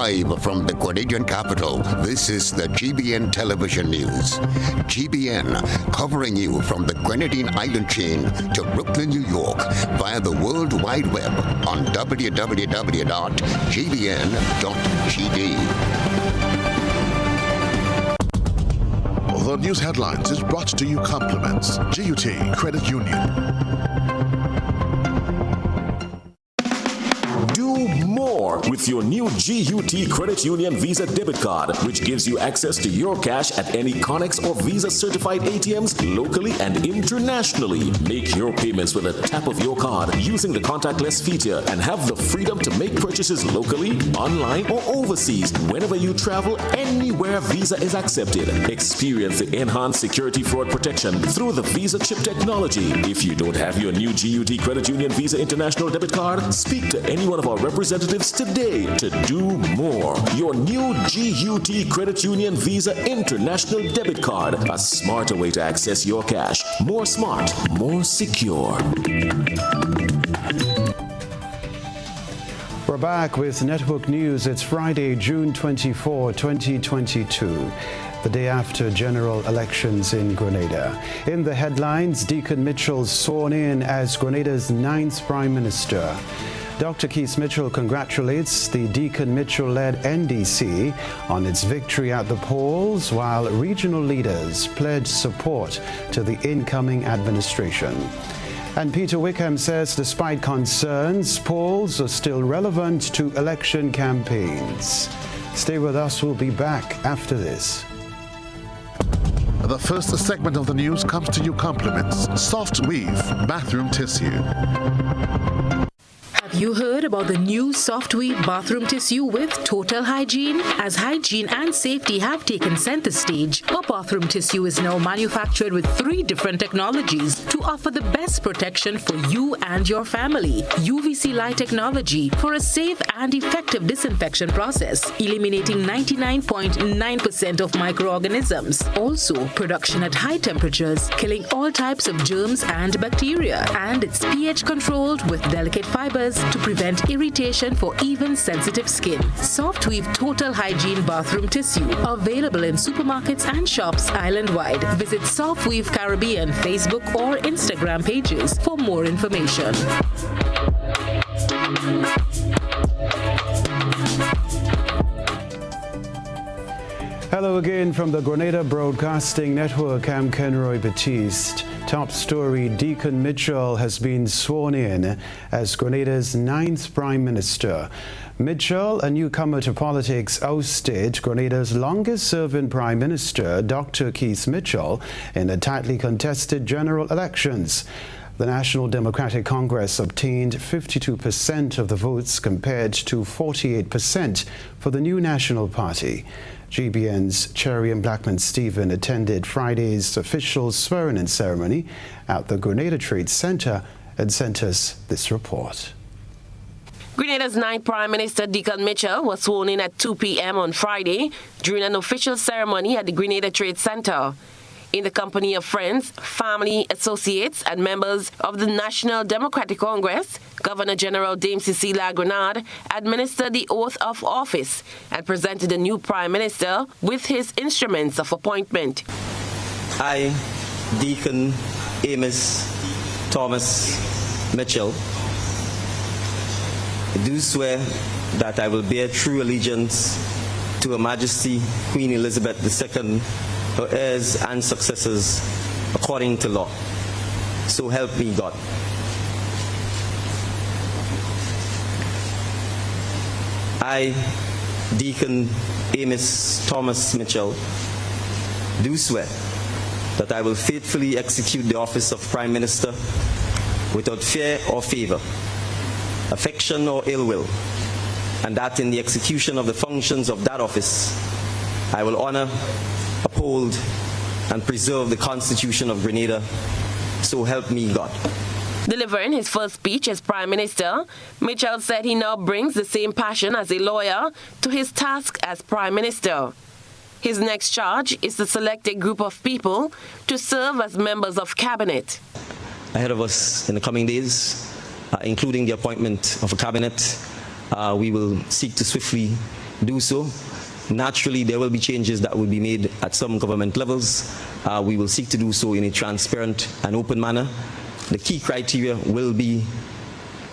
Live from the Grenadian capital, this is the GBN television news. GBN, covering you from the Grenadine Island chain to Brooklyn, New York, via the World Wide Web on www.gbn.gd. The news headlines is brought to you compliments GUT Credit Union. Do more with your new GUT Credit Union Visa debit card, which gives you access to your cash at any Connex or Visa certified ATMs locally and internationally. Make your payments with a tap of your card using the contactless feature and have the freedom to make purchases locally, online, or overseas whenever you travel, anywhere Visa is accepted. Experience the enhanced security fraud protection through the Visa chip technology. If you don't have your new GUT Credit Union Visa International debit card, speak to any one of our representatives today to do more. Your new GUT Credit Union Visa International debit card, a smarter way to access your cash. More smart, more secure. We're back with Network News. It's Friday, June 24, 2022. The day after general elections in Grenada. In the headlines, Deacon Mitchell sworn in as Grenada's 9th Prime Minister. Dr. Keith Mitchell congratulates the Deacon Mitchell-led NDC on its victory at the polls, while regional leaders pledge support to the incoming administration. And Peter Wickham says despite concerns, polls are still relevant to election campaigns. Stay with us, we'll be back after this. The first segment of the news comes to you compliments Soft Weave Bathroom Tissue. Have you heard about the new Soft Weave bathroom tissue with total hygiene? As hygiene and safety have taken center stage, our bathroom tissue is now manufactured with 3 different technologies to offer the best protection for you and your family. UVC light technology for a safe and effective disinfection process, eliminating 99.9% of microorganisms. Also, production at high temperatures, killing all types of germs and bacteria. And it's pH controlled with delicate fibers to prevent irritation for even sensitive skin. Soft Weave Total Hygiene Bathroom Tissue, available in supermarkets and shops island-wide. Visit Soft Weave Caribbean Facebook or Instagram pages for more information. Hello again from the Grenada Broadcasting Network. I'm Kenroy Baptiste. Top story, Deacon Mitchell has been sworn in as Grenada's 9th Prime Minister. Mitchell, a newcomer to politics, ousted Grenada's longest-serving Prime Minister, Dr. Keith Mitchell, in the tightly contested general elections. The National Democratic Congress obtained 52% of the votes compared to 48% for the new National Party. GBN's Cherry and Blackman Stephen attended Friday's official swearing-in ceremony at the Grenada Trade Center and sent us this report. Grenada's 9th Prime Minister Deacon Mitchell was sworn in at 2 p.m. on Friday during an official ceremony at the Grenada Trade Center. In the company of friends, family, associates, and members of the National Democratic Congress, Governor General Dame Cecilia Grenade administered the oath of office and presented the new Prime Minister with his instruments of appointment. I, Deacon Amos Thomas Mitchell, do swear that I will bear true allegiance to Her Majesty Queen Elizabeth II, her heirs and successors, according to law. So help me God. I, Deacon Amos Thomas Mitchell, do swear that I will faithfully execute the office of Prime Minister without fear or favor, affection or ill will, and that in the execution of the functions of that office, I will honor, uphold, and preserve the Constitution of Grenada. So help me God. Delivering his first speech as Prime Minister, Mitchell said he now brings the same passion as a lawyer to his task as Prime Minister. His next charge is to select a group of people to serve as members of cabinet. Ahead of us in the coming days, including the appointment of a cabinet, we will seek to swiftly do so. Naturally, there will be changes that will be made at some government levels. We will seek to do so in a transparent and open manner. The key criteria will be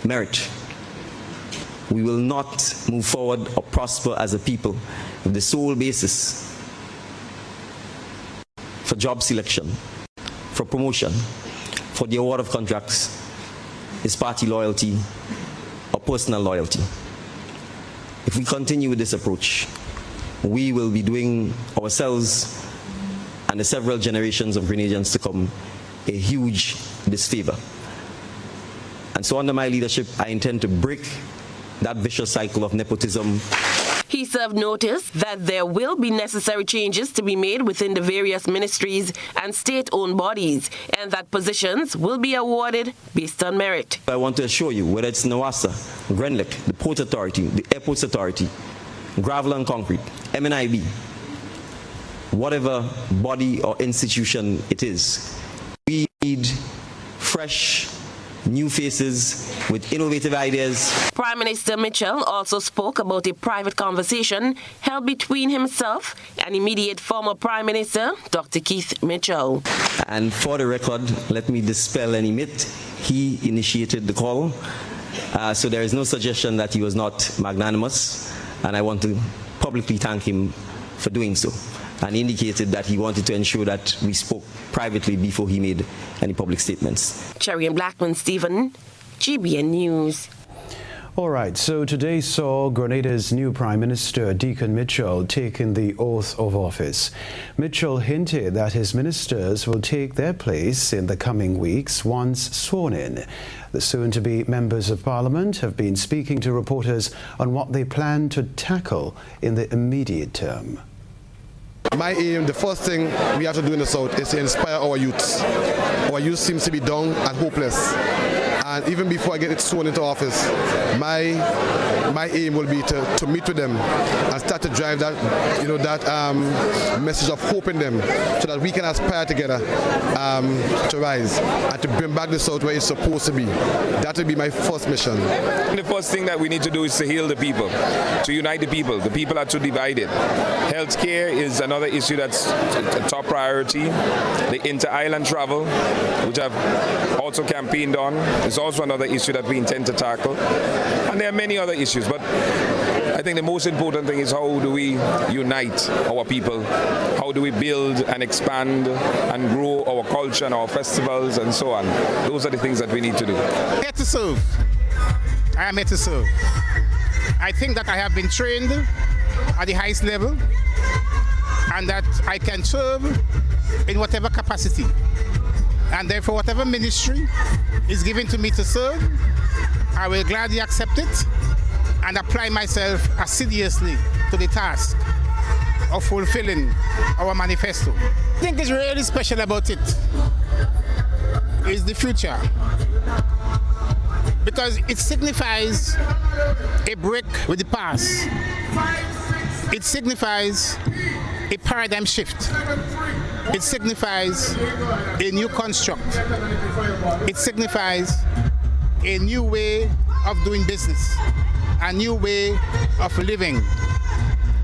merit. We will not move forward or prosper as a people if the sole basis for job selection, for promotion, for the award of contracts is party loyalty or personal loyalty. If we continue with this approach, we will be doing ourselves and the several generations of Grenadians to come a huge disfavor. And so under my leadership, I intend to break that vicious cycle of nepotism. He served notice that there will be necessary changes to be made within the various ministries and state-owned bodies, and that positions will be awarded based on merit. I want to assure you, whether it's NAWASA, Grenlick, the Port Authority, the Airports Authority, Gravel and Concrete, MNIB, whatever body or institution it is, we need fresh, new faces with innovative ideas. Prime Minister Mitchell also spoke about a private conversation held between himself and immediate former Prime Minister, Dr. Keith Mitchell. And for the record, let me dispel any myth. He initiated the call, so there is no suggestion that he was not magnanimous, and I want to publicly thank him for doing so, and indicated that he wanted to ensure that we spoke privately before he made any public statements. Cherry and Blackman Stephen, GBN News. All right, so today saw Grenada's new Prime Minister, Deacon Mitchell, taking the oath of office. Mitchell hinted that his ministers will take their place in the coming weeks once sworn in. The soon-to-be members of Parliament have been speaking to reporters on what they plan to tackle in the immediate term. My aim, the first thing we have to do in the South is to inspire our youths. Our youth seems to be down and hopeless. And even before I get sworn into office, my aim will be to meet with them and start to drive that, message of hope in them, so that we can aspire together to rise and to bring back the South where it's supposed to be. That will be my first mission. The first thing that we need to do is to heal the people, to unite the people. The people are too divided. Healthcare is another issue that's a top priority. The inter-island travel, which I've also campaigned on, is also another issue that we intend to tackle. And there are many other issues, but I think the most important thing is how do we unite our people? How do we build and expand and grow our culture and our festivals and so on? Those are the things that we need to do. Here to serve. I am here to serve. I think that I have been trained at the highest level and that I can serve in whatever capacity. And therefore, whatever ministry is given to me to serve, I will gladly accept it and apply myself assiduously to the task of fulfilling our manifesto. I think is really special about it is the future, because it signifies a break with the past. It signifies a paradigm shift. It signifies a new construct. It signifies a new way of doing business, a new way of living.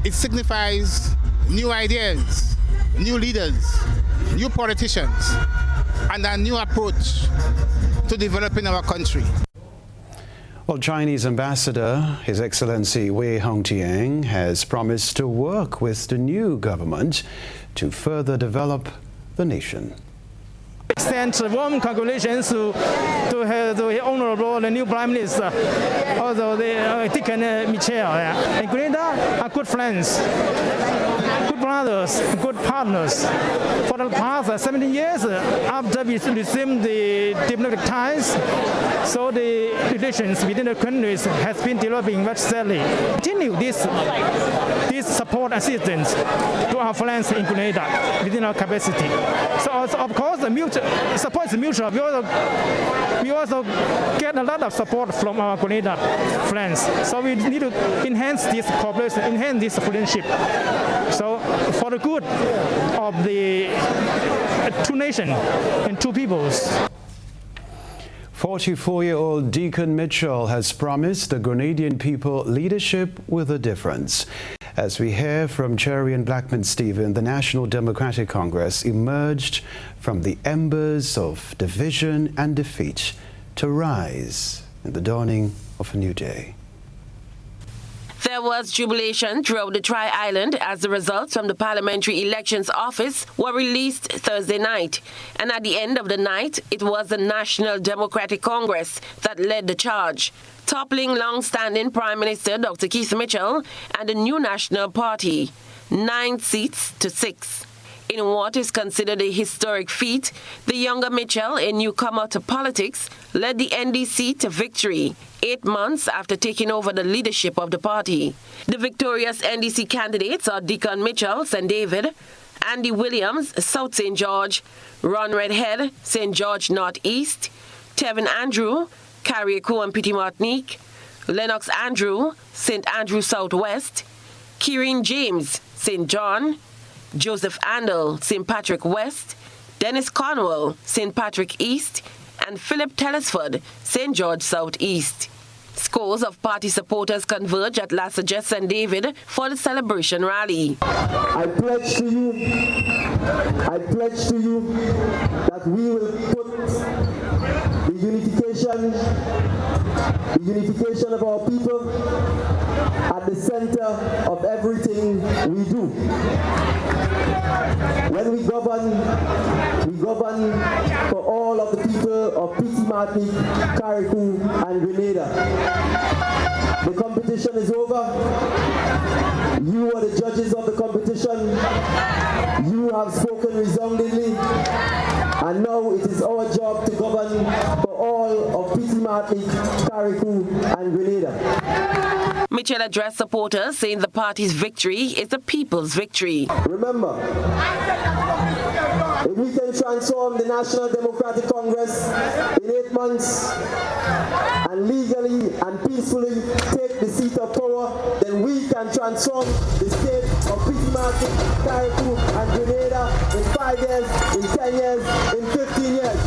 It signifies new ideas, new leaders, new politicians, and a new approach to developing our country. Well, Chinese Ambassador, His Excellency Wei Hongtiang, has promised to work with the new government to further develop the nation. Extend warm congratulations to the honorable the new Prime Minister, also the Deacon Mitchell. And Grenada are good friends, good brothers, good partners. For the past 17 years, after we resumed the diplomatic ties, so the relations between the countries has been developing very steadily. Continue this support assistance to our friends in Grenada within our capacity. So of course the mutual support is mutual. We also get a lot of support from our Grenada friends. So we need to enhance this cooperation, enhance this friendship. So for the good of the two nations and two peoples. 44-year-old Deacon Mitchell has promised the Grenadian people leadership with a difference. As we hear from Cherry and Blackman Stephen, the National Democratic Congress emerged from the embers of division and defeat to rise in the dawning of a new day. There was jubilation throughout the Tri-Island as the results from the Parliamentary Elections Office were released Thursday night. And at the end of the night, it was the National Democratic Congress that led the charge, toppling long-standing Prime Minister Dr. Keith Mitchell and the New National Party, 9 seats to 6. In what is considered a historic feat, the younger Mitchell, a newcomer to politics, led the NDC to victory 8 months after taking over the leadership of the party. The victorious NDC candidates are Deacon Mitchell, St. David, Andy Williams, South St. George, Ron Redhead, St. George Northeast, Tevin Andrew, Carriacou and Petit Martinique, Lennox Andrew, St. Andrew Southwest, Kieran James, St. John, Joseph Andel, St. Patrick West, Dennis Cornwell, St. Patrick East, and Philip Telesford, St. George Southeast. Scores of party supporters converge at La Sagesse St. David for the celebration rally. I pledge to you that we will put the unification of our people at the center of everything we do. When we govern for all of the people of Petit Martinique, Carriacou, and Grenada. The competition is over. You are the judges of the competition. You have spoken resoundingly. And now it is our job to govern for all of Petit Martinique, Carriacou, and Grenada. Mitchell addressed supporters saying the party's victory is the people's victory. Remember, if we can transform the National Democratic Congress in 8 months and legally and peacefully take the seat of power, then we can transform the state of Petit Martinique, Carriacou, and Grenada in 5 years, in 10 years, in 15 years.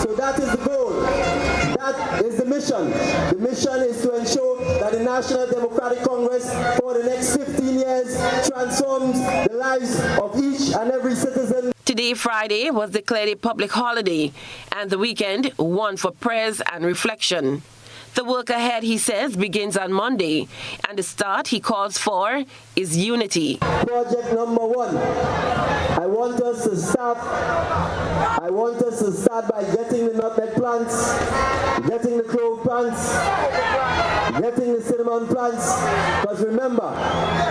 So that is the goal. That is the mission. The mission is to ensure that the National Democratic Congress for the next 15 years transforms the lives of each and every citizen. Today, Friday, was declared a public holiday, and the weekend one for prayers and reflection. The work ahead, he says, begins on Monday, and the start he calls for is unity. Project number 1. I want us to start by getting the nutmeg plants, getting the clove plants, getting the cinnamon plants. Because remember,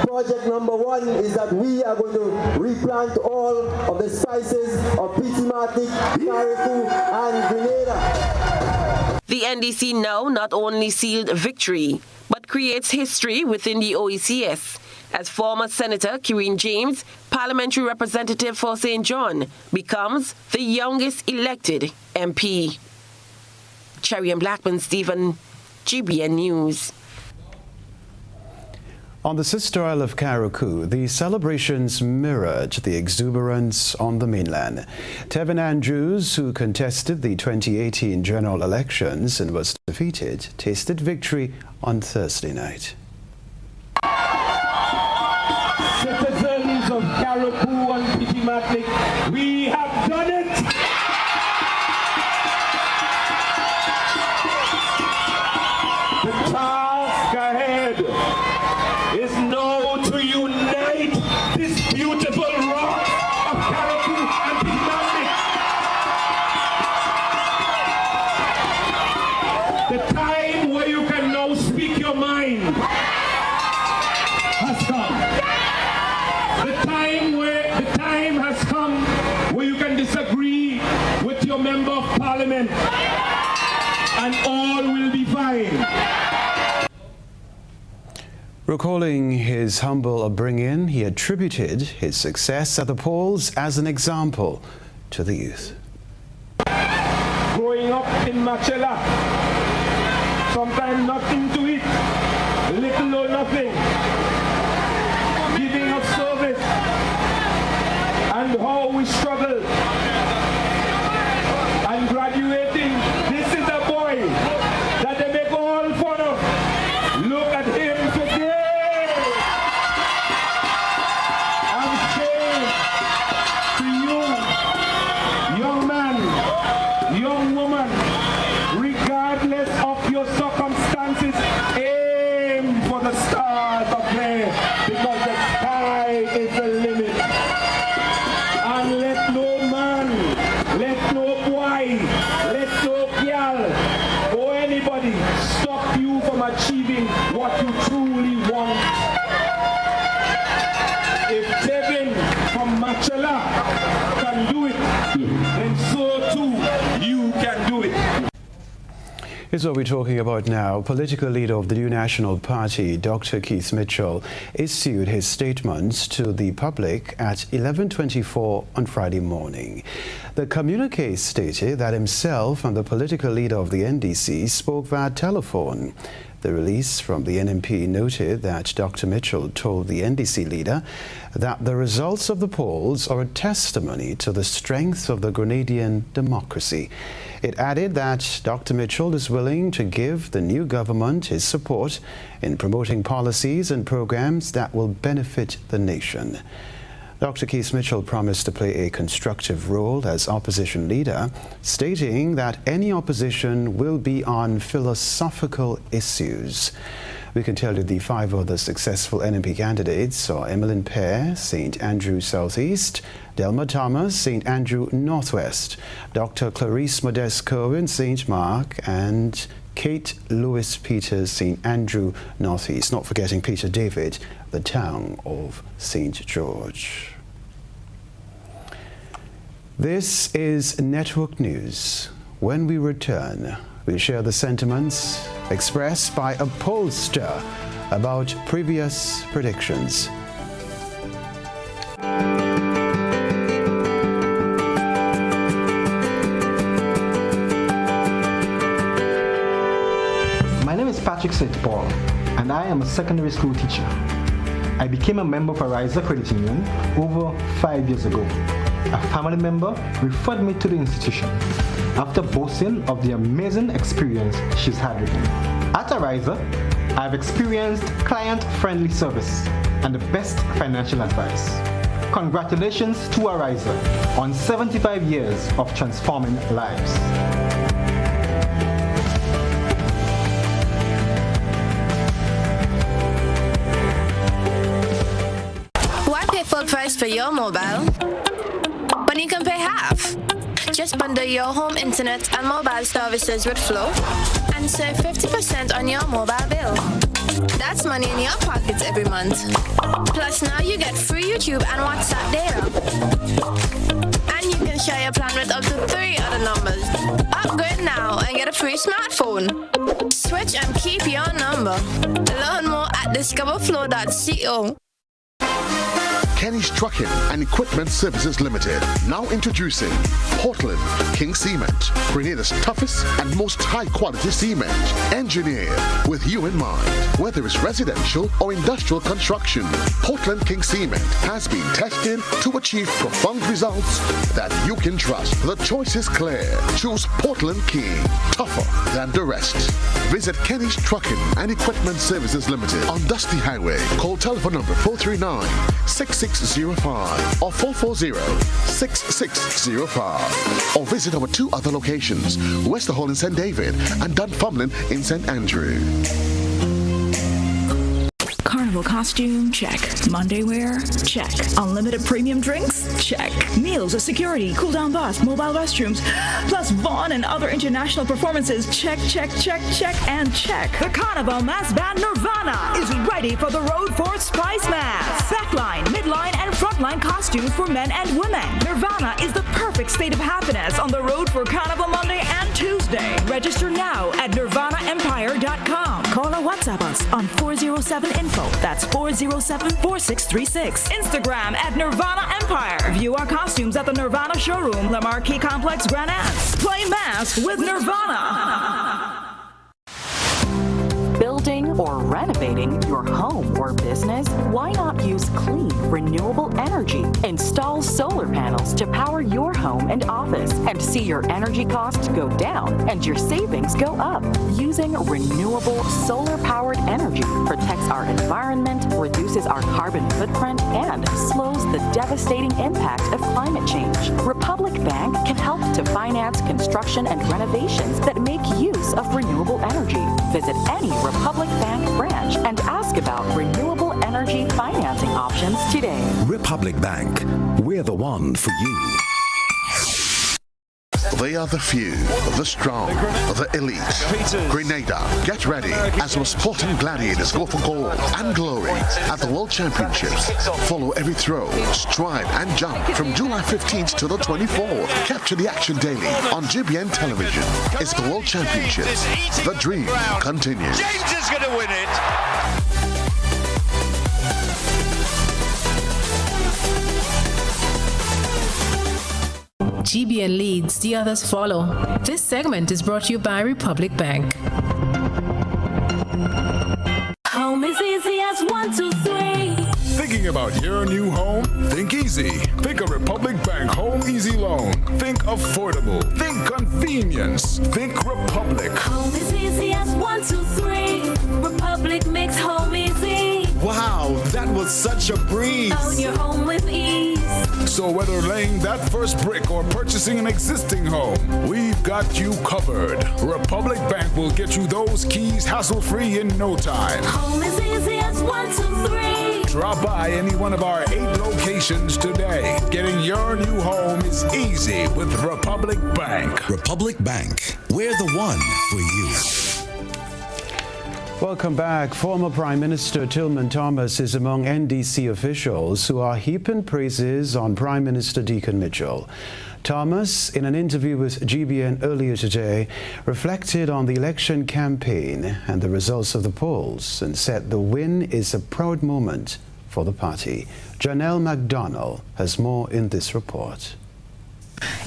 project number 1 is that we are going to replant all of the spices of Petit Martinique, Carriacou, and Grenada. The NDC now not only sealed victory, but creates history within the OECS, as former Senator Kieran James, parliamentary representative for St. John, becomes the youngest elected MP. Cherry and Blackman Stephen, GBN News. On the sister isle of Carriacou, the celebrations mirrored the exuberance on the mainland. Tevin Andrews, who contested the 2018 general elections and was defeated, tasted victory on Thursday night. Citizens of Carriacou and Petit Martinique, we have done it! The task ahead is now to unite this beautiful rock of Carriacou and Petit Martinique. The time where you can now speak your mind has come. The time has come where you can disagree with your member of parliament and all will be fine. Recalling his humble upbringing, he attributed his success at the polls as an example to the youth. Growing up in Machela, sometimes nothing to eat, little or nothing, giving up service, and how we we struggled. And graduating, this is a boy that they make all fun of. Look at him today. I'm saying to you, young man, young woman, regardless of your circumstances, aim for the stars up there, because the sky is the limit. And let no man, let no boy, let no girl, or anybody stop you from achieving what you truly want. If Devin from Machala can do it, then so too you can do it. Here's what we're talking about now. Political leader of the New National Party, Dr. Keith Mitchell, issued his statements to the public at 11:24 on Friday morning. The communique stated that himself and the political leader of the NDC spoke via telephone. The release from the NMP noted that Dr. Mitchell told the NDC leader that the results of the polls are a testimony to the strength of the Grenadian democracy. It added that Dr. Mitchell is willing to give the new government his support in promoting policies and programs that will benefit the nation. Dr. Keith Mitchell promised to play a constructive role as opposition leader, stating that any opposition will be on philosophical issues. We can tell you the 5 other successful NMP candidates are Emmeline Pear, St. Andrew Southeast, Delma Thomas, St. Andrew Northwest, Dr. Clarice Modeste Kerwin, St. Mark, and Kate Lewis Peters, St. Andrew Northeast, not forgetting Peter David, the town of St. George. This is Network News. When we return, we'll share the sentiments expressed by a pollster about previous predictions. My name is Patrick St. Paul, and I am a secondary school teacher. I became a member of Ariza Credit Union over 5 years ago. A family member referred me to the institution after boasting of the amazing experience she's had with me. At Ariza, I've experienced client-friendly service and the best financial advice. Congratulations to Ariza on 75 years of transforming lives. Why pay full price for your mobile when you can pay half? Just bundle your home internet and mobile services with Flow and save 50% on your mobile bill. That's money in your pockets every month. Plus now you get free YouTube and WhatsApp data. And you can share your plan with up to 3 other numbers. Upgrade now and get a free smartphone. Switch and keep your number. Learn more at discoverflow.co. Kenny's Trucking and Equipment Services Limited, now introducing Portland King Cement, Grenada's toughest and most high-quality cement, engineered with you in mind. Whether it's residential or industrial construction, Portland King Cement has been tested to achieve profound results that you can trust. The choice is clear. Choose Portland King, tougher than the rest. Visit Kenny's Trucking and Equipment Services Limited on Dusty Highway. Call telephone number 439-6605 or 440-6605, or visit our 2 other locations, Wester Hall in St. David and Dunfermline in St. Andrew. Carnival costume? Check. Monday wear? Check. Unlimited premium drinks? Check. Meals with security, cool-down bus, mobile restrooms, plus Vaughn and other international performances? Check, check, check, check, and check. The Carnival Mass Band Nirvana is ready for the road for Spice Mass. Backline, midline, and frontline costumes for men and women. Nirvana is the perfect state of happiness on the road for Carnival Monday and Tuesday. Register now at nirvanaempire.com. Call or WhatsApp us on 407-INFO. That's 407-4636. Instagram at Nirvana Empire. View our costumes at the Nirvana Showroom, La Marquis Complex, Grand Anse. Play Mass with Nirvana. Building or renovating your home or business? Why not use clean, renewable energy? Install solar panels to power your home and office and see your energy costs go down and your savings go up. Using renewable solar-powered energy protects our environment, reduces our carbon footprint, and slows the devastating impact of climate change. Republic Bank can help to finance construction and renovations that make use of renewable energy. Visit any Republic Bank branch and ask about renewable energy financing options today. Republic Bank, we're the one for you. They are the few, the strong, the elite. Grenada, get ready as our sporting gladiators go for gold and glory at the World Championships. Follow every throw, stride and jump from July 15th to the 24th. Capture the action daily on GBN television. It's the World Championships. The dream continues. James is going to win it. GBN leads, the others follow. This segment is brought to you by Republic Bank. Home is easy as 1, 2, 3. Thinking about your new home? Think easy. Think a Republic Bank Home Easy Loan. Think affordable. Think convenience. Think Republic. Home is easy as 1, 2, 3. Republic makes home easy. Wow, that was such a breeze. Own your home with ease. So whether laying that first brick or purchasing an existing home, we've got you covered. Republic Bank will get you those keys hassle-free in no time. Home is easy as 1, 2, 3. Drop by any one of our 8 locations today. Getting your new home is easy with Republic Bank. Republic Bank, we're the one for you. Welcome back. Former Prime Minister Tillman Thomas is among NDC officials who are heaping praises on Prime Minister Deacon Mitchell. Thomas, in an interview with GBN earlier today, reflected on the election campaign and the results of the polls and said the win is a proud moment for the party. Janelle MacDonald has more in this report.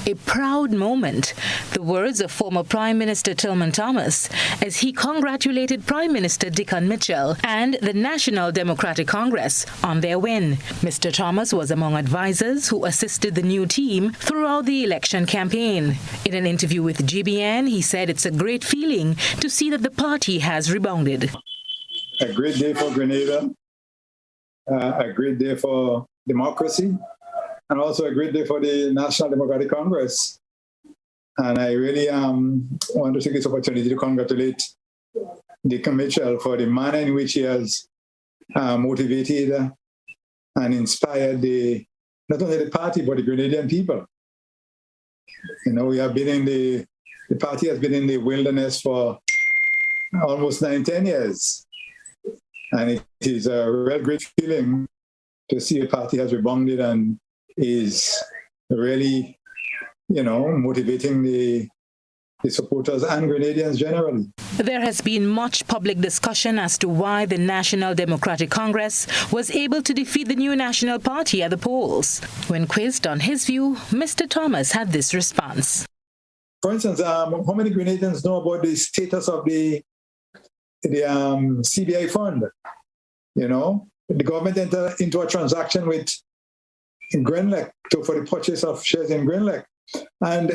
A proud moment, the words of former Prime Minister Tillman Thomas as he congratulated Prime Minister Deacon Mitchell and the National Democratic Congress on their win. Mr. Thomas was among advisors who assisted the new team throughout the election campaign. In an interview with GBN, he said it's a great feeling to see that the party has rebounded. A great day for Grenada, a great day for democracy, and also a great day for the National Democratic Congress. And I really want to take this opportunity to congratulate Deacon Mitchell for the manner in which he has motivated and inspired not only the party, but the Grenadian people. You know, we have been in the party has been in the wilderness for almost 9-10 years. And it is a real great feeling to see a party has rebounded and is really, you know, motivating the supporters and Grenadians generally. There has been much public discussion as to why the National Democratic Congress was able to defeat the new National Party at the polls. When quizzed on his view, Mr. Thomas had this response. For instance, how many Grenadians know about the status of the CBI fund? You know, the government entered into a transaction with Grenlec for the purchase of shares in Grenlec, and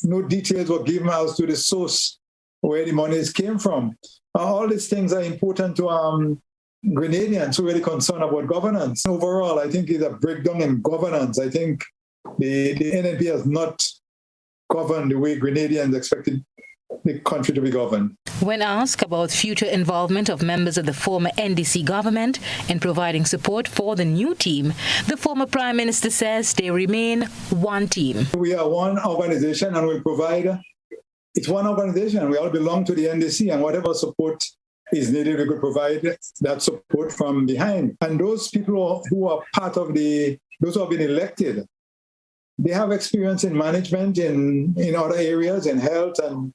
no details were given as to the source where the monies came from. All these things are important to Grenadians who are really concerned about governance. Overall, I think it's a breakdown in governance. I think the NNP has not governed the way Grenadians expected the country to be governed. When asked about future involvement of members of the former NDC government in providing support for the new team, the former Prime Minister says they remain one team. We are one organization and we provide, it's one organization. We all belong to the NDC, and whatever support is needed, we could provide that support from behind. And those people who are part of those who have been elected, they have experience in management in other areas, in health and,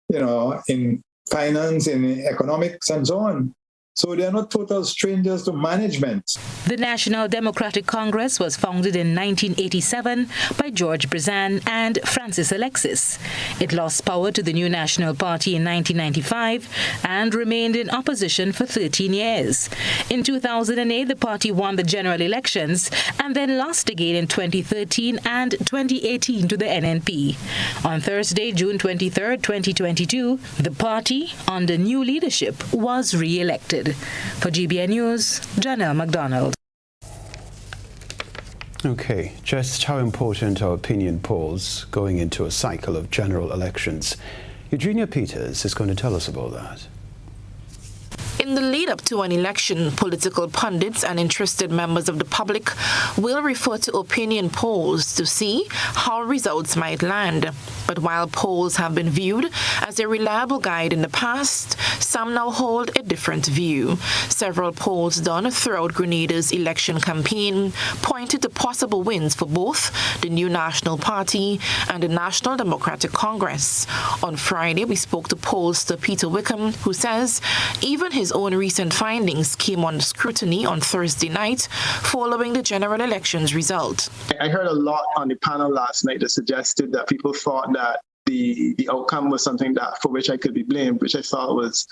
you know, in finance, in economics and so on. So they are not total strangers to management. The National Democratic Congress was founded in 1987 by George Brizan and Francis Alexis. It lost power to the New National Party in 1995 and remained in opposition for 13 years. In 2008, the party won the general elections and then lost again in 2013 and 2018 to the NNP. On Thursday, June 23, 2022, the party, under new leadership, was re-elected. For GBN News, Janelle McDonald. Okay, just how important are opinion polls going into a cycle of general elections? Eugenia Peters is going to tell us about that. In the lead-up to an election, political pundits and interested members of the public will refer to opinion polls to see how results might land. But while polls have been viewed as a reliable guide in the past, some now hold a different view. Several polls done throughout Grenada's election campaign pointed to possible wins for both the New National Party and the National Democratic Congress. On Friday, we spoke to pollster Peter Wickham, who says even his own recent findings came under scrutiny on Thursday night following the general elections result. I heard a lot on the panel last night that suggested that people thought that the outcome was something that for which I could be blamed, which I thought was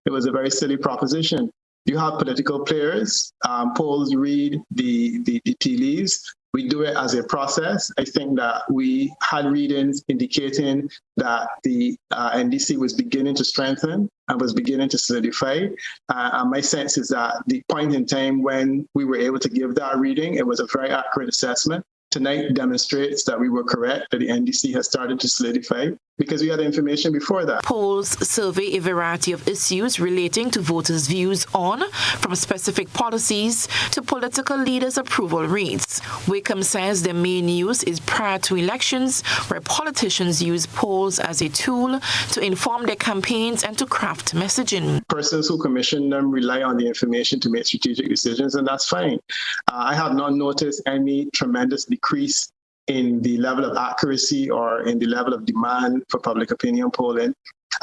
a very silly proposition. You have political players, polls read the tea leaves. We do it as a process. I think that we had readings indicating that the NDC was beginning to strengthen and was beginning to solidify. And my sense is that the point in time when we were able to give that reading, it was a very accurate assessment. Tonight demonstrates that we were correct, that the NDC has started to solidify because we had information before that. Polls survey a variety of issues relating to voters' views on, from specific policies to political leaders' approval rates. Wickham says the main use is prior to elections, where politicians use polls as a tool to inform their campaigns and to craft messaging. Persons who commission them rely on the information to make strategic decisions, and that's fine. I have not noticed any tremendous decrease in the level of accuracy or in the level of demand for public opinion polling.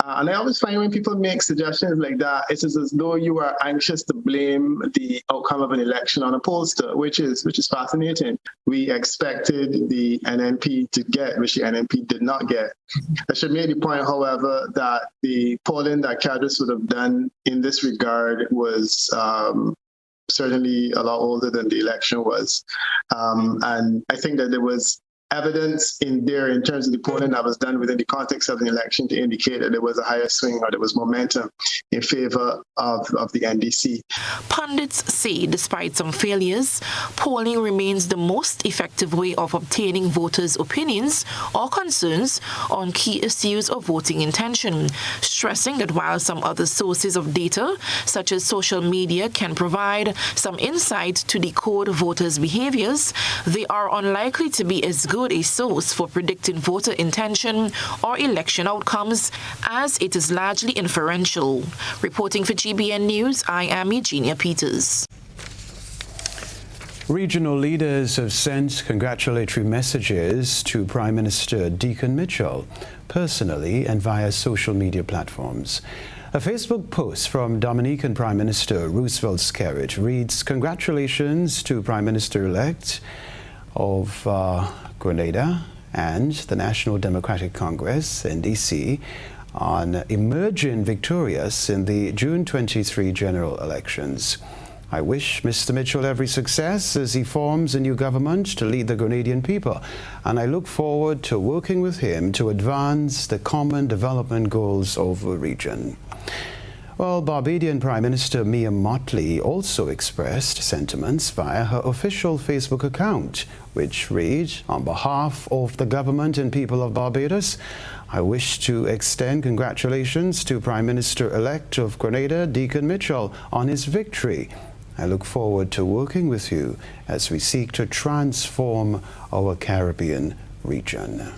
And I always find when people make suggestions like that, it's as though you are anxious to blame the outcome of an election on a pollster, which is fascinating. We expected the NNP to get, which the NNP did not get. I should make the point, however, that the polling that cadres would have done in this regard was certainly a lot older than the election was. And I think that there was evidence in there in terms of the polling that was done within the context of the election to indicate that there was a higher swing or there was momentum in favor of the NDC. Pundits say despite some failures, polling remains the most effective way of obtaining voters' opinions or concerns on key issues of voting intention, stressing that while some other sources of data, such as social media, can provide some insight to decode voters' behaviors, they are unlikely to be as good a source for predicting voter intention or election outcomes, as it is largely inferential. Reporting for GBN News, I am Eugenia Peters. Regional leaders have sent congratulatory messages to Prime Minister Deacon Mitchell, personally and via social media platforms. A Facebook post from Dominican Prime Minister Roosevelt Skerrit reads, "Congratulations to Prime Minister-elect of Grenada and the National Democratic Congress, NDC, on emerging victorious in the June 23 general elections. I wish Mr. Mitchell every success as he forms a new government to lead the Grenadian people, and I look forward to working with him to advance the common development goals of the region." Well, Barbadian Prime Minister Mia Mottley also expressed sentiments via her official Facebook account, which read, "On behalf of the government and people of Barbados, I wish to extend congratulations to Prime Minister-elect of Grenada, Deacon Mitchell, on his victory. I look forward to working with you as we seek to transform our Caribbean region."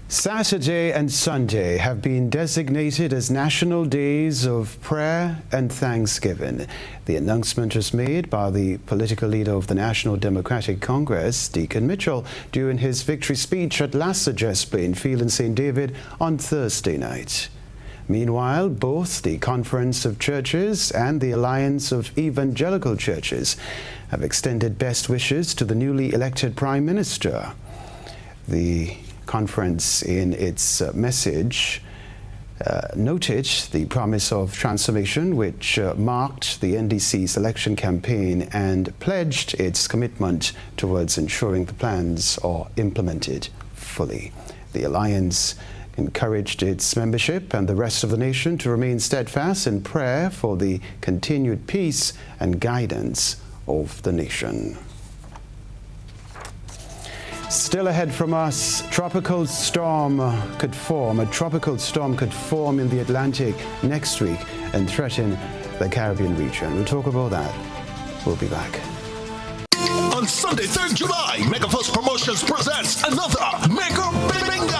Saturday and Sunday have been designated as National Days of Prayer and Thanksgiving. The announcement was made by the political leader of the National Democratic Congress, Deacon Mitchell, during his victory speech at Lassages Plainfield in St. David on Thursday night. Meanwhile, both the Conference of Churches and the Alliance of Evangelical Churches have extended best wishes to the newly elected Prime Minister. The conference, in its message, noted the promise of transformation which marked the NDC's election campaign and pledged its commitment towards ensuring the plans are implemented fully. The Alliance encouraged its membership and the rest of the nation to remain steadfast in prayer for the continued peace and guidance of the nation. Still ahead from us, a tropical storm could form in the Atlantic next week and threaten the Caribbean region. We'll talk about that. We'll be back. On Sunday, 3rd July, Megaforce Promotions presents another Mega Bingo.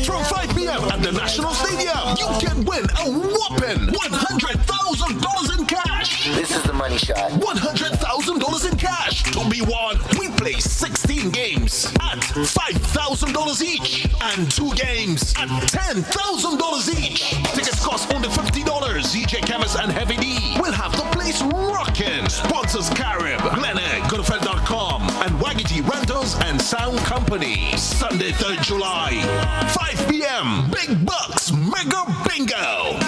From 5 p.m. at the National Stadium, you can win a whopping $100,000 in cash. This is the money shot. $100,000 in cash to be won. We play 16 games at $5,000 each and 2 games at $10,000 each. Tickets cost only $50. DJ Camus and Heavy D will have the place rocking. Sponsors Carib, Glenegg, Goodfed.com, and Waggity Rentals and Sound Company. Sunday, 3rd July, 5 p.m. Big Bucks Mega Bingo.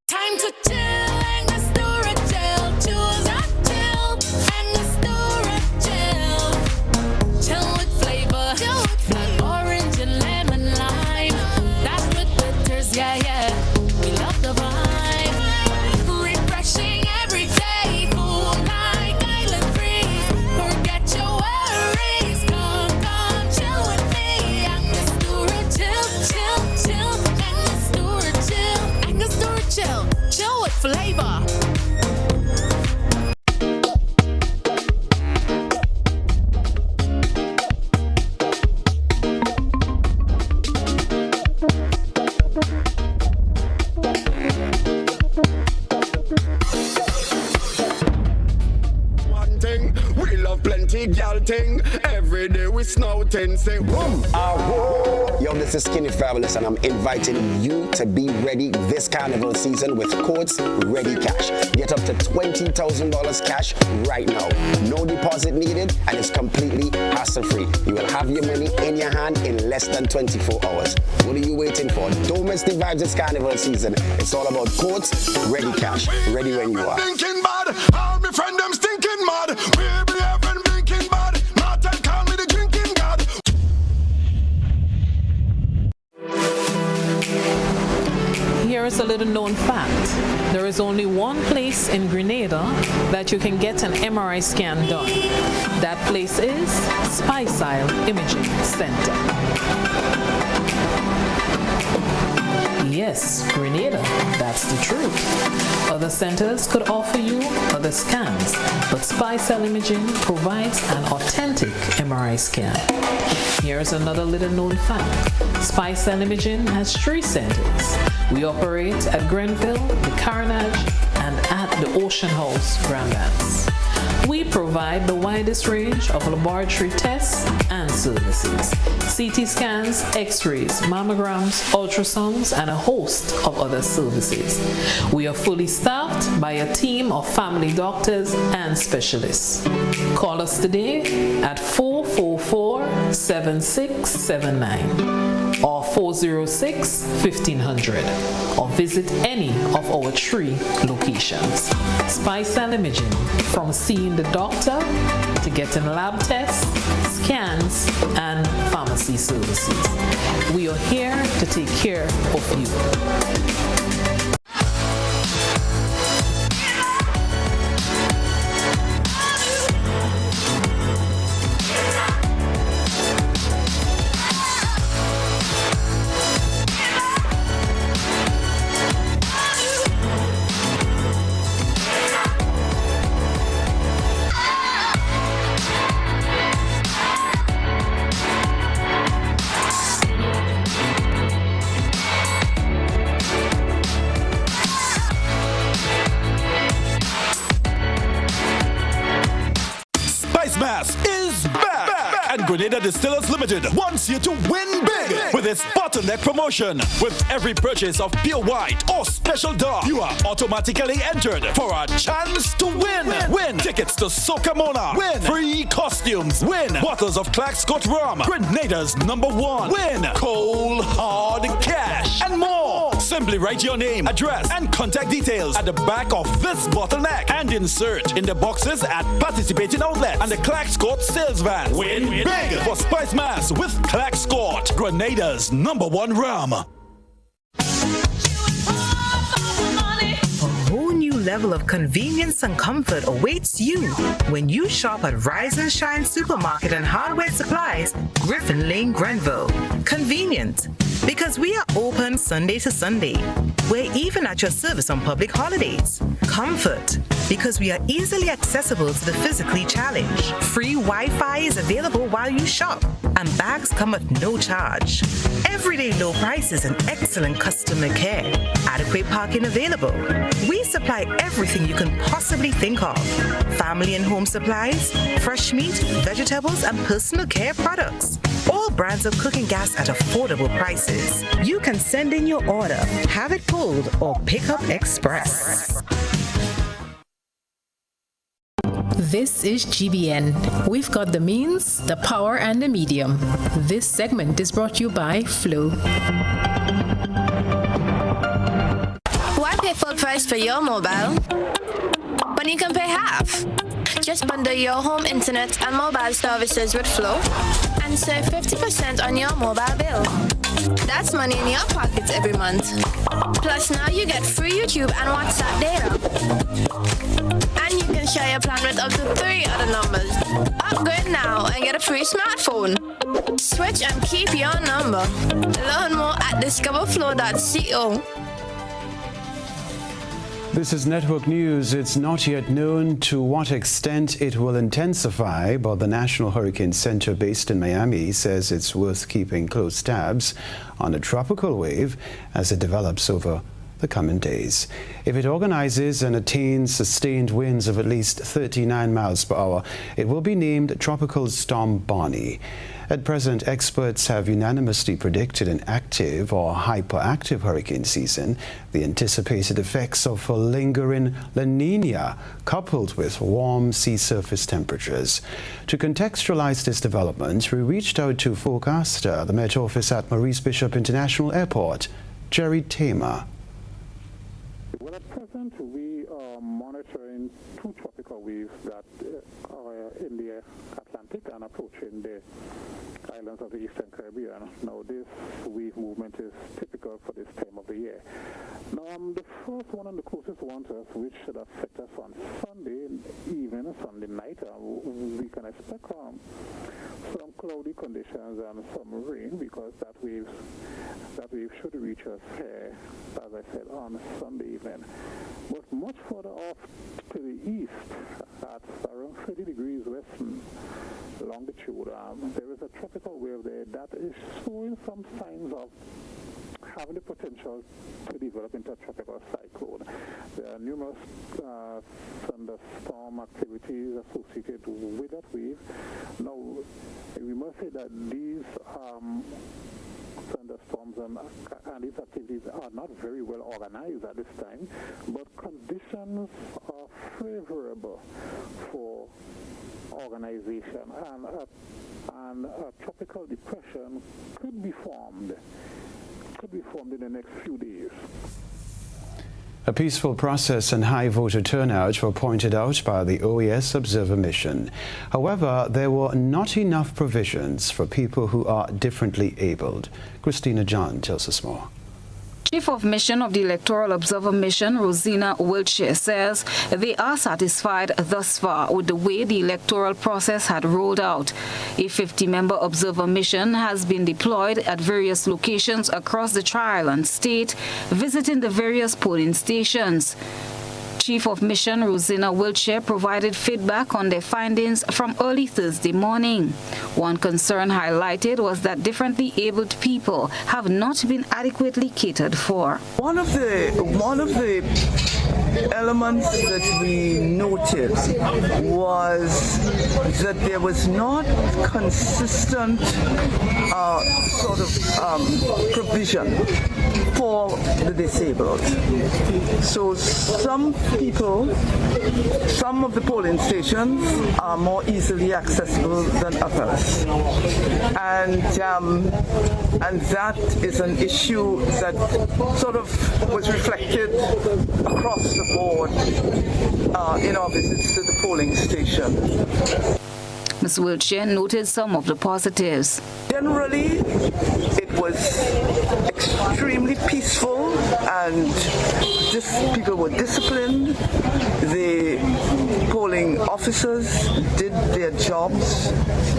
Time to chill and the storage chill. Choose a chill and the storage chill. Chill with flavor. Black, orange, and lemon lime. That's with bitters, yeah, yeah. We love the vibe. Refreshing every day. Cool like island breeze. Forget your worries. Come, chill with me. And the storage chill. And the storage chill. And the storage chill. Chill with flavor. One thing, we love plenty gal thing. Every day we snouting, say boom. Yo, this is Skinny Fabulous, and I'm inviting you to be ready this carnival season with Courts Ready Cash. Get up to $20,000 cash right now. No deposit needed, and it's completely hassle-free. You will have your money in your hand in less than 24 hours. What are you waiting for? Don't miss the vibes this carnival season. It's all about Courts Ready Cash. Ready when you are. Thinking bad, all my friend them stinking mad. We be having blinking bad. Not and call me the drinking god. Here is a little known fact. There is only one place in Grenada that you can get an MRI scan done. That place is Spicile Imaging Center. Yes, Grenada, that's the truth. Other centers could offer you other scans, but Spicile Imaging provides an authentic MRI scan. Here's another little known fact. Spicile Imaging has 3 centers. We operate at Grenville, the Carnage, and at the Ocean House, Grand Banks. We provide the widest range of laboratory tests and services. CT scans, x-rays, mammograms, ultrasounds, and a host of other services. We are fully staffed by a team of family doctors and specialists. Call us today at 444-7679 or 406-1500 or visit any of our 3 locations. Spicile Imaging, from seeing the doctor to getting lab tests, scans, and pharmacy services. We are here to take care of you. Grenada Distillers Limited wants you to win big with its bottleneck promotion. With every purchase of pure white or special dark, you are automatically entered for a chance to win. Win tickets to Soca Mona. Win free costumes. Win bottles of Clark Scott rum, Grenada's #1. Win cold hard cash and more. Simply write your name, address, and contact details at the back of this bottleneck and insert in the boxes at participating outlets and the Clark Scott sales van. Win big for Spice Mass with Clark Scott, Grenada's #1 rum. A whole new level of convenience and comfort awaits you when you shop at Rise and Shine Supermarket and Hardware Supplies, Griffin Lane, Grenville. Convenient, because we are open Sunday to Sunday. We're even at your service on public holidays. Comfort, because we are easily accessible to the physically challenged. Free Wi-Fi is available while you shop, and bags come at no charge. Everyday low prices and excellent customer care. Adequate parking available. We supply everything you can possibly think of. Family and home supplies, fresh meat, vegetables, and personal care products. All brands of cooking gas at affordable prices. You can send in your order, have it pulled, or pick up express. This is GBN. We've got the means, the power, and the medium. This segment is brought to you by Flow. Why pay full price for your mobile when you can pay half? Just bundle your home internet and mobile services with Flow and save 50% on your mobile bill. That's money in your pockets every month. Plus now you get free YouTube and WhatsApp data. And you can share your plan with up to 3 other numbers. Upgrade now and get a free smartphone. Switch and keep your number. Learn more at discoverflow.co. This is Network News. It's not yet known to what extent it will intensify, but the National Hurricane Center based in Miami says it's worth keeping close tabs on a tropical wave as it develops over the coming days. If it organizes and attains sustained winds of at least 39 miles per hour, it will be named Tropical Storm Bonnie. At present, experts have unanimously predicted an active or hyperactive hurricane season. The anticipated effects of a lingering La Nina, coupled with warm sea surface temperatures. To contextualize this development, we reached out to forecaster, the Met Office at Maurice Bishop International Airport, Jerry Tamer. Well, at present, we are monitoring 2 tropical waves that are in the Atlantic and approaching the islands of the Eastern Caribbean. Now, this wave movement is typical for this time of the year. Now, the first one and the closest one to us, which should affect us on Sunday evening, Sunday night, we can expect some cloudy conditions and some rain, because that wave should reach us here, as I said, on Sunday evening. But much further off to the east, at around 30 degrees western longitude, there is a tropical wave there that is showing some signs of having the potential to develop into a tropical cyclone. There are numerous thunderstorm activities associated with that wave. Now, we must say that these thunderstorms and these activities are not very well organized at this time, but conditions are favorable for organization, and a tropical depression could be formed in the next few days. A peaceful process and high voter turnout were pointed out by the OAS Observer Mission. However, there were not enough provisions for people who are differently abled. Christina John tells us more. Chief of Mission of the Electoral Observer Mission, Rosina Wiltshire, says they are satisfied thus far with the way the electoral process had rolled out. A 50-member observer mission has been deployed at various locations across the Tri-Island state, visiting the various polling stations. Chief of Mission Rosina Wiltshire provided feedback on their findings from early Thursday morning. One concern highlighted was that differently abled people have not been adequately catered for. One of the elements that we noted was that there was not consistent sort of provision for the disabled. So some people, some of the polling stations are more easily accessible than others. And that is an issue that sort of was reflected across the board in our visits to the polling station. Ms. Wiltshire noted some of the positives. Generally, it was extremely peaceful and people were disciplined. The polling officers did their jobs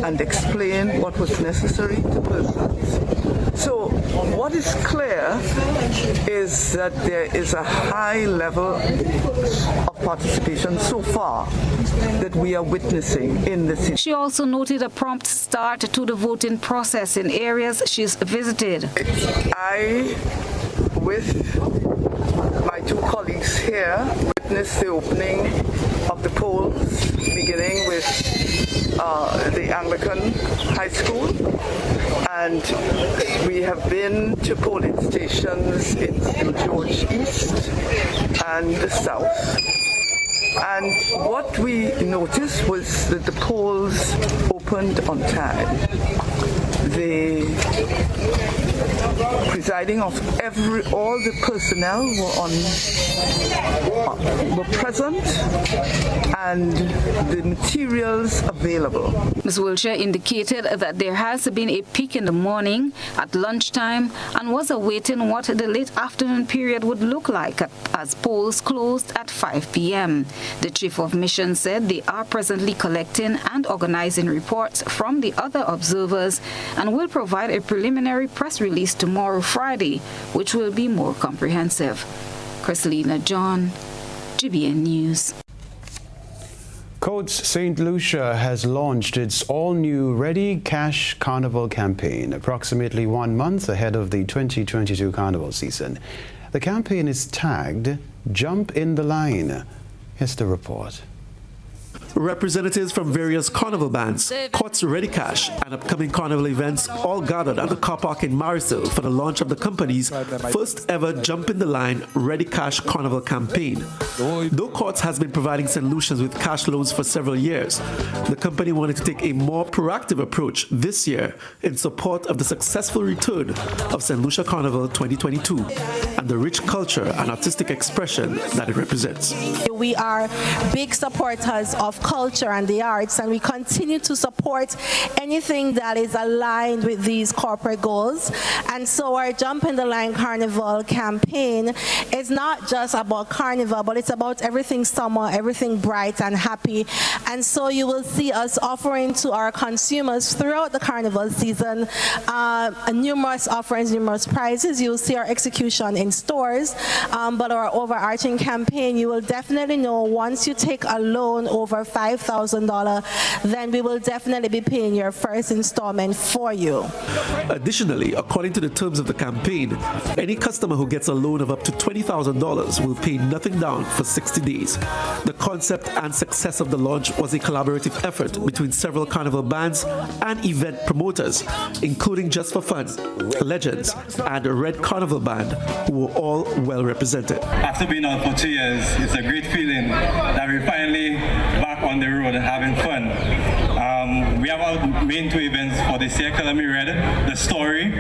and explained what was necessary to persons. So what is clear is that there is a high level of participation so far that we are witnessing in the city. She also noted a prompt start to the voting process in areas she's visited. I, with my two colleagues here, witnessed the opening of the polls, beginning with the Anglican High School, and we have been to polling stations in St. George East and the South. And what we noticed was that the polls opened on time. The presiding of all the personnel were present and the materials available. Ms. Wiltshire indicated that there has been a peak in the morning at lunchtime and was awaiting what the late afternoon period would look like as polls closed at 5 p.m. The Chief of Mission said they are presently collecting and organizing reports from the other observers and will provide a preliminary press release tomorrow, Friday, which will be more comprehensive. Christelina John, GBN News. Coates St. Lucia has launched its all-new Ready Cash Carnival campaign approximately 1 month ahead of the 2022 carnival season. The campaign is tagged Jump in the Line. Here's the report. Representatives from various carnival bands, Courts Ready Cash, and upcoming carnival events all gathered at the car park in Marysville for the launch of the company's first ever Jump in the Line Ready Cash Carnival campaign. Though Courts has been providing St. Lucians with cash loans for several years, the company wanted to take a more proactive approach this year in support of the successful return of St. Lucia Carnival 2022 and the rich culture and artistic expression that it represents. We are big supporters of culture and the arts, and we continue to support anything that is aligned with these corporate goals. And so our Jump in the Line Carnival campaign is not just about carnival, but it's about everything summer, everything bright and happy. And so you will see us offering to our consumers throughout the carnival season numerous offerings, numerous prizes. You'll see our execution in stores, but our overarching campaign, you will definitely know once you take a loan over $5,000, then we will definitely be paying your first installment for you. Additionally, according to the terms of the campaign, any customer who gets a loan of up to $20,000 will pay nothing down for 60 days. The concept and success of the launch was a collaborative effort between several carnival bands and event promoters, including Just for Fun, Legends, and the Red Carnival Band, who were all well represented. After being out for 2 years, it's a great feeling that we're finally back on the road and having fun. We have our main 2 events for this year, Color Me Red, The Story,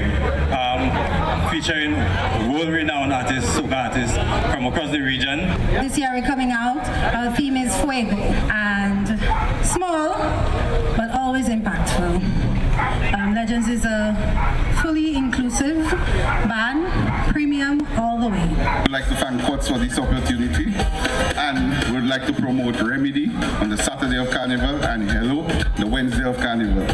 featuring world-renowned artists, soca artists from across the region. This year we're coming out, our theme is Fuego, and small, but always impactful. Legends is a fully inclusive band, premium all the way. I'd like to thank Courts for this opportunity, and would like to promote Remedy on the Saturday Saturday of Carnival and hello, the Wednesday of Carnival.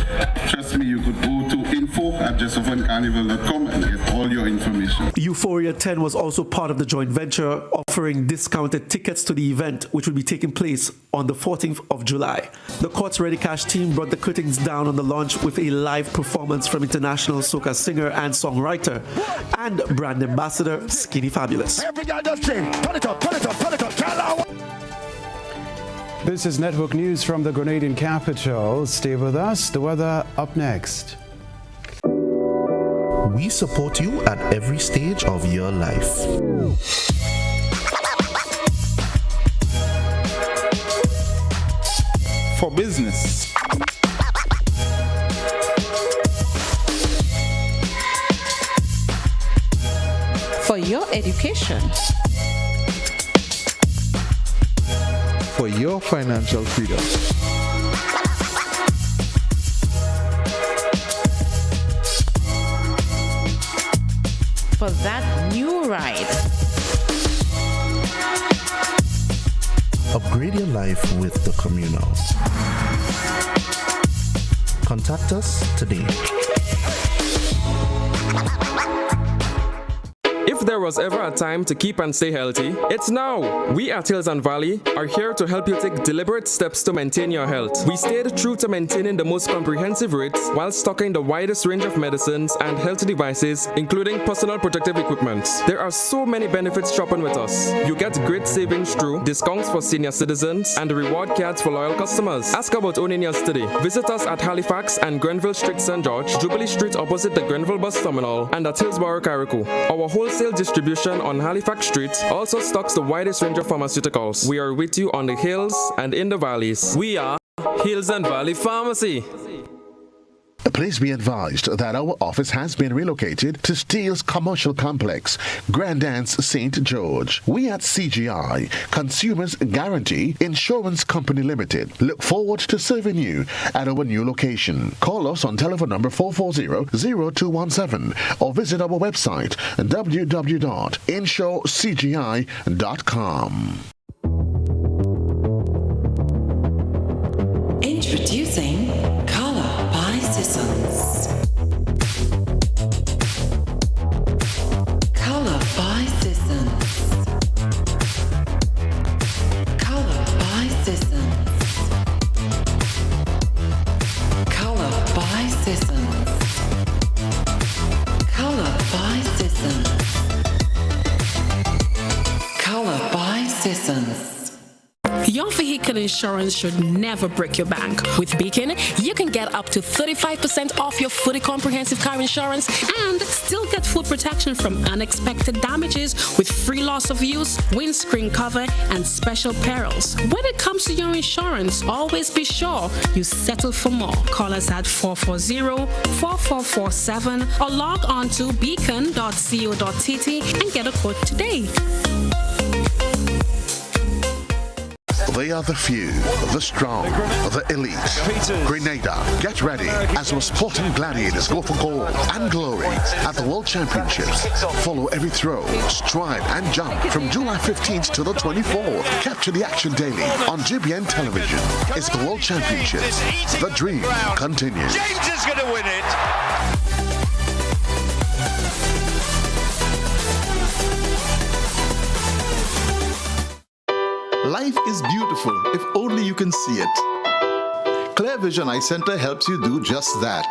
Trust me, you could go to info@justofuncarnival.com and get all your information. Euphoria 10 was also part of the joint venture, offering discounted tickets to the event, which will be taking place on the 14th of July. The Courts Ready Cash team brought the curtains down on the launch with a live performance from international soca singer and songwriter and brand ambassador Skinny Fabulous. This is Network News from the Grenadian capital. Stay with us. The weather up next. We support you at every stage of your life. For business. For your education. For your financial freedom. For that new ride. Upgrade your life with the Communal. Contact us today. If there was ever a time to keep and stay healthy, it's now. We at Hills and Valley are here to help you take deliberate steps to maintain your health. We stayed true to maintaining the most comprehensive rates while stocking the widest range of medicines and health devices, including personal protective equipment. There are so many benefits shopping with us. You get great savings through discounts for senior citizens and reward cards for loyal customers. Ask about owning yours today. Visit us at Halifax and Grenville Street, St. George, Jubilee Street opposite the Grenville Bus Terminal, and at Hillsborough, Carriacou. Our wholesale distribution on Halifax Street also stocks the widest range of pharmaceuticals. We are with you on the hills and in the valleys. We are Hills and Valley Pharmacy. Please be advised that our office has been relocated to Steele's Commercial Complex, Grandance St. George. We at CGI, Consumers Guarantee Insurance Company Limited, look forward to serving you at our new location. Call us on telephone number 440-0217 or visit our website www.insurecgi.com. Introducing Color by Sissons. Color by Sissons. Color by Sissons. Color by Sissons. Color by Sissons. Color by Sissons. Your vehicle insurance should never break your bank. With Beacon, you can get up to 35% off your fully comprehensive car insurance and still get full protection from unexpected damages with free loss of use, windscreen cover, and special perils. When it comes to your insurance, always be sure you settle for more. Call us at 440-4447 or log on to beacon.co.tt and get a quote today. They are the few, the strong, the elite. Grenada, get ready as our sporting gladiators go for gold and glory at the World Championships. Follow every throw, stride, and jump from July 15th to the 24th. Capture the action daily on GBN television. It's the World Championships. The dream continues. James is going to win it. Life is beautiful if only you can see it. Clear Vision Eye Center helps you do just that.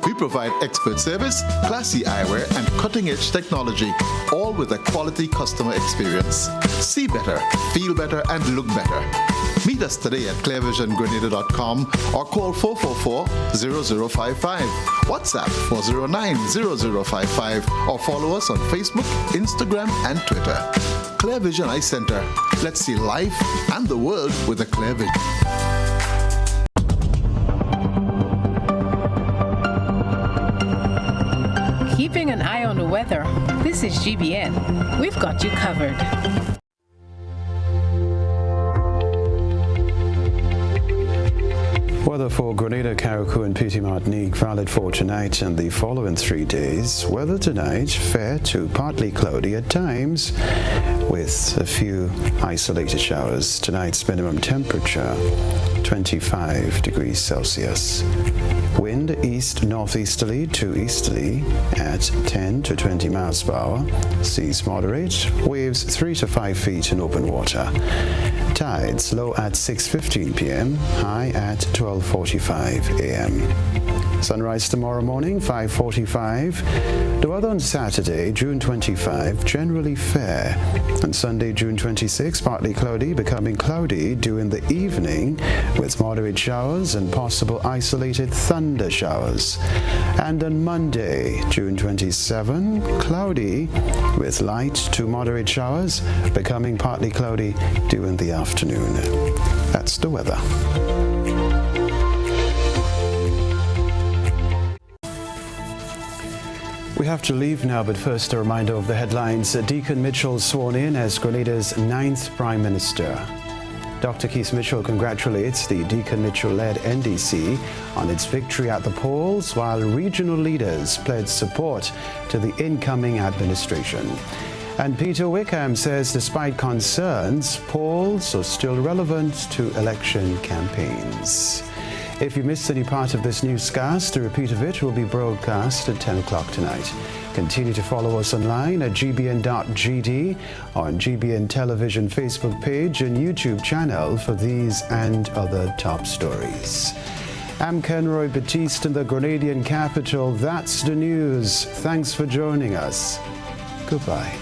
We provide expert service, classy eyewear, and cutting-edge technology, all with a quality customer experience. See better, feel better, and look better. Meet us today at clearvisiongrenada.com or call 444-0055, WhatsApp 409-0055, or follow us on Facebook, Instagram, and Twitter. Clear Vision Eye Center. Let's see life and the world with a clear vision. Keeping an eye on the weather. This is GBN. We've got you covered. Well, weather for Grenada, Carriacou and Petite Martinique valid for tonight and the following 3 days. Weather tonight, fair to partly cloudy at times with a few isolated showers. Tonight's minimum temperature, 25 degrees Celsius. Wind east-northeasterly to easterly at 10 to 20 miles per hour. Seas moderate. Waves 3 to 5 feet in open water. Tides low at 6:15 p.m., high at 12:45 a.m. Sunrise tomorrow morning, 5:45. The weather on Saturday, June 25, generally fair. On Sunday, June 26, partly cloudy, becoming cloudy during the evening with moderate showers and possible isolated thunder showers. And on Monday, June 27, cloudy with light to moderate showers, becoming partly cloudy during the afternoon. That's the weather. We have to leave now, but first a reminder of the headlines. Deacon Mitchell sworn in as Grenada's 9th Prime Minister. Dr. Keith Mitchell congratulates the Deacon Mitchell-led NDC on its victory at the polls, while regional leaders pledge support to the incoming administration. And Peter Wickham says despite concerns, polls are still relevant to election campaigns. If you missed any part of this newscast, a repeat of it will be broadcast at 10 o'clock tonight. Continue to follow us online at gbn.gd, on GBN Television Facebook page and YouTube channel for these and other top stories. I'm Kenroy, Baptiste in the Grenadian capital. That's the news. Thanks for joining us. Goodbye.